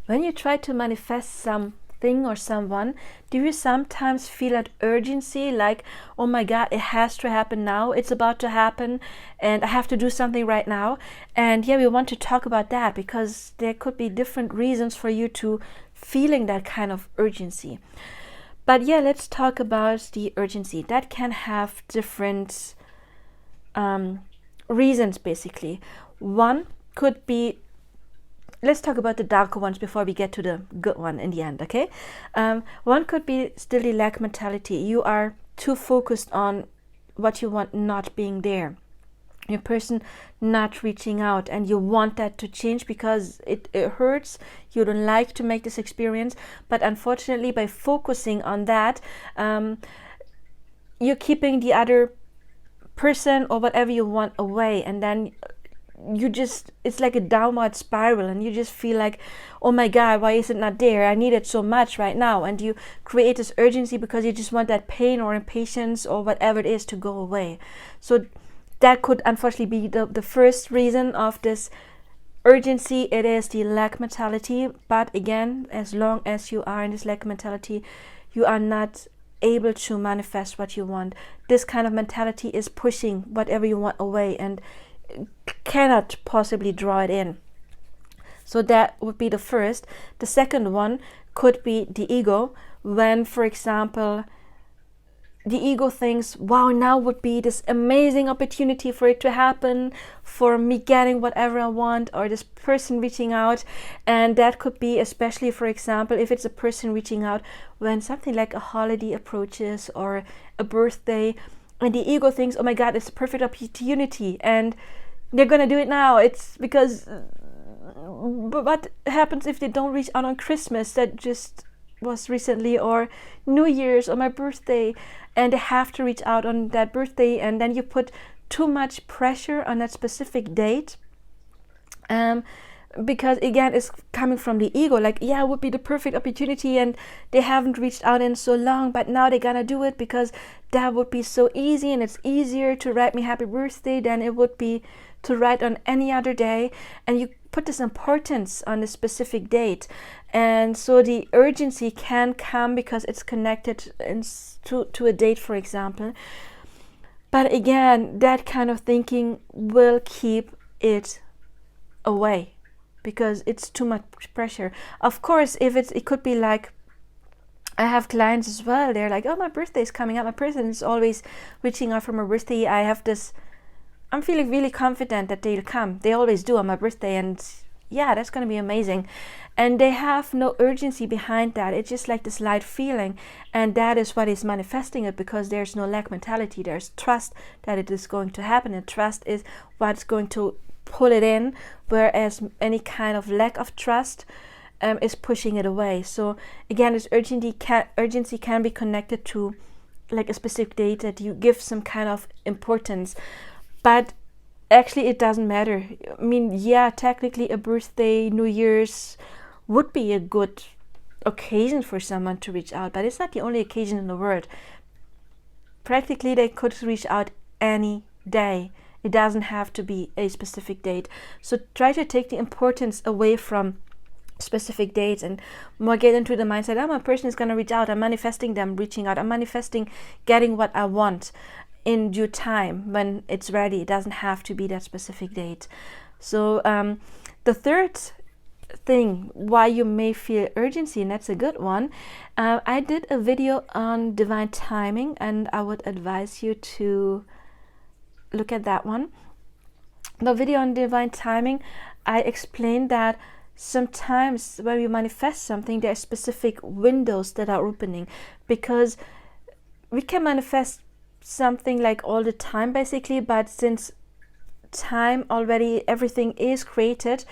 When you try to manifest something or someone, do you sometimes feel that urgency, like, oh my God, it has to happen now, it's about to happen, and I have to do something right now? And yeah, we want to talk about that because there could be different reasons for you to feeling that kind of urgency. But yeah, let's talk about the urgency. That can have different reasons, basically. One could be, let's talk about the darker ones before we get to the good one in the end, okay? One could be still the lack mentality. You are too focused on what you want not being there. Your person not reaching out, and you want that to change because it hurts. You don't like to make this experience, but unfortunately by focusing on that, you're keeping the other person or whatever you want away, and then you just, it's like a downward spiral, and you just feel like, oh my God, why is it not there? I need it so much right now. And you create this urgency because you just want that pain or impatience or whatever it is to go away. So that could unfortunately be the first reason of this urgency. It is the lack mentality. But again, as long as you are in this lack mentality, you are not able to manifest what you want. This kind of mentality is pushing whatever you want away and cannot possibly draw it in. So that would be the first. The second one could be the ego. When, for example, the ego thinks, wow, now would be this amazing opportunity for it to happen, for me getting whatever I want, or this person reaching out. And that could be, especially, for example, if it's a person reaching out when something like a holiday approaches or a birthday, and the ego thinks, oh my God, it's a perfect opportunity and they're gonna do it now. It's because, but what happens if they don't reach out on Christmas, that just was recently, or New Year's, or my birthday, and they have to reach out on that birthday, and then you put too much pressure on that specific date, because again, it's coming from the ego, like, yeah, it would be the perfect opportunity and they haven't reached out in so long, but now they're gonna do it because that would be so easy, and it's easier to write me happy birthday than it would be to write on any other day. And you put this importance on a specific date, and so the urgency can come because it's connected to a date, for example. But again, that kind of thinking will keep it away because it's too much pressure. Of course, if it could be like, I have clients as well, they're like, oh, my birthday is coming up, my person is always reaching out for my birthday, I'm feeling really confident that they'll come. They always do on my birthday, and yeah, that's going to be amazing. And they have no urgency behind that. It's just like this light feeling, and that is what is manifesting it, because there's no lack mentality. There's trust that it is going to happen, and trust is what's going to pull it in, whereas any kind of lack of trust is pushing it away. So again, this urgency can be connected to like a specific date that you give some kind of importance. But actually it doesn't matter. I mean, yeah, technically a birthday, New Year's would be a good occasion for someone to reach out, but it's not the only occasion in the world. Practically they could reach out any day. It doesn't have to be a specific date. So try to take the importance away from specific dates and more get into the mindset, oh, my person is going to reach out, I'm manifesting them reaching out, I'm manifesting getting what I want in due time when it's ready. It doesn't have to be that specific date. So the third thing why you may feel urgency, and that's a good one, I did a video on divine timing, and I would advise you to look at that one. The video on divine timing, I explained that sometimes when we manifest something, there are specific windows that are opening, because we can manifest something like all the time basically, but since time already everything is created,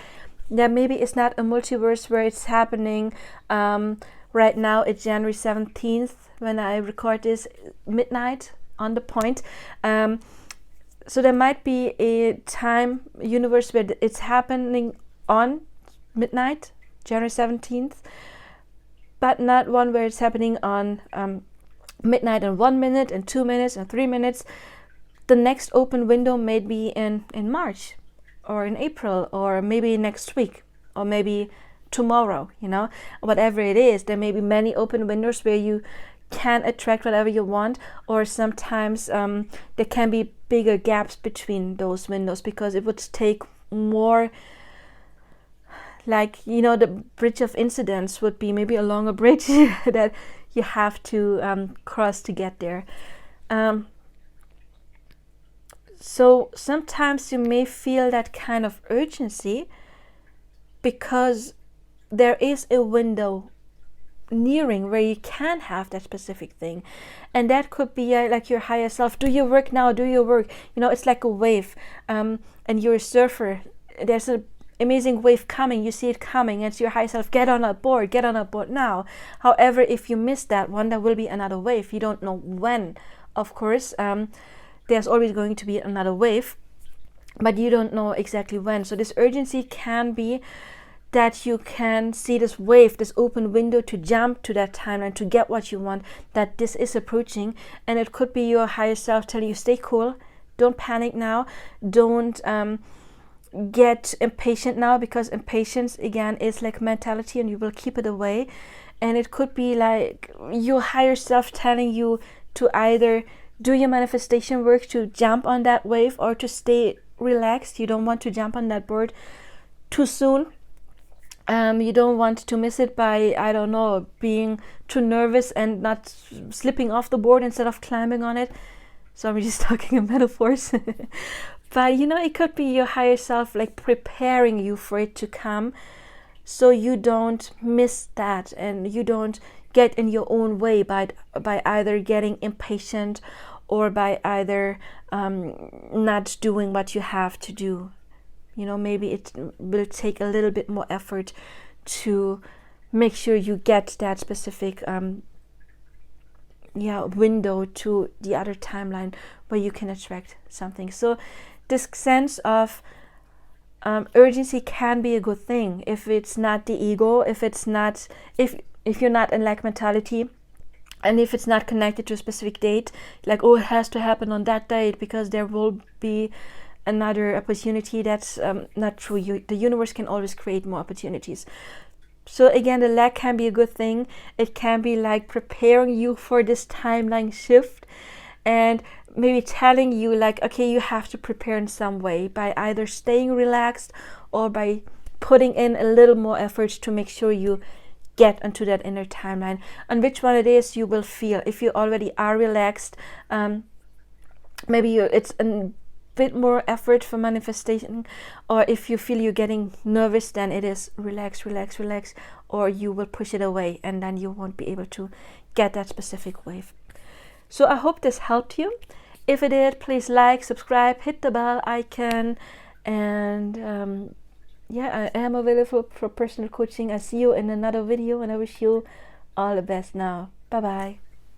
there maybe it's not a multiverse where it's happening right now. It's January 17th when I record this, midnight on the point. So there might be a time universe where it's happening on midnight, January 17th, but not one where it's happening on midnight and 1 minute and 2 minutes and 3 minutes. The next open window may be in March or in April, or maybe next week, or maybe tomorrow, you know, whatever it is. There may be many open windows where you can attract whatever you want, or sometimes there can be bigger gaps between those windows, because it would take more, like, you know, the bridge of incidents would be maybe a longer bridge that you have to cross to get there. So sometimes you may feel that kind of urgency because there is a window nearing where you can have that specific thing, and that could be like your higher self. Do your work now, do your work. You know, it's like a wave, and you're a surfer. There's an amazing wave coming, you see it coming, and it's your higher self, get on a board now. However, if you miss that one, there will be another wave. You don't know when, of course. There's always going to be another wave, but you don't know exactly when. So this urgency can be that you can see this wave, this open window to jump to that timeline, to get what you want, that this is approaching. And it could be your higher self telling you, stay cool, don't panic now, don't get impatient now, because impatience again is like mentality and you will keep it away. And it could be like your higher self telling you to either do your manifestation work, to jump on that wave, or to stay relaxed. You don't want to jump on that board too soon. You don't want to miss it by, I don't know, being too nervous and not slipping off the board instead of climbing on it. So I'm just talking in metaphors. But you know, it could be your higher self like preparing you for it to come, so you don't miss that and you don't get in your own way by either getting impatient or by either not doing what you have to do. You know, maybe it will take a little bit more effort to make sure you get that specific window to the other timeline where you can attract something. So this sense of urgency can be a good thing if it's not the ego, if you're not in lack mentality, and if it's not connected to a specific date, like, oh, it has to happen on that date because there will be another opportunity. That's not true. The universe can always create more opportunities. So again, the lack can be a good thing. It can be like preparing you for this timeline shift, and maybe telling you like, okay, you have to prepare in some way by either staying relaxed or by putting in a little more effort to make sure you get into that inner timeline. And which one it is, you will feel. If you already are relaxed, maybe it's a bit more effort for manifestation, or if you feel you're getting nervous, then it is relax, or you will push it away and then you won't be able to get that specific wave. So I hope this helped you. If it did, please like, subscribe, hit the bell icon, and I am available for personal coaching. I see you in another video, and I wish you all the best now. Bye bye.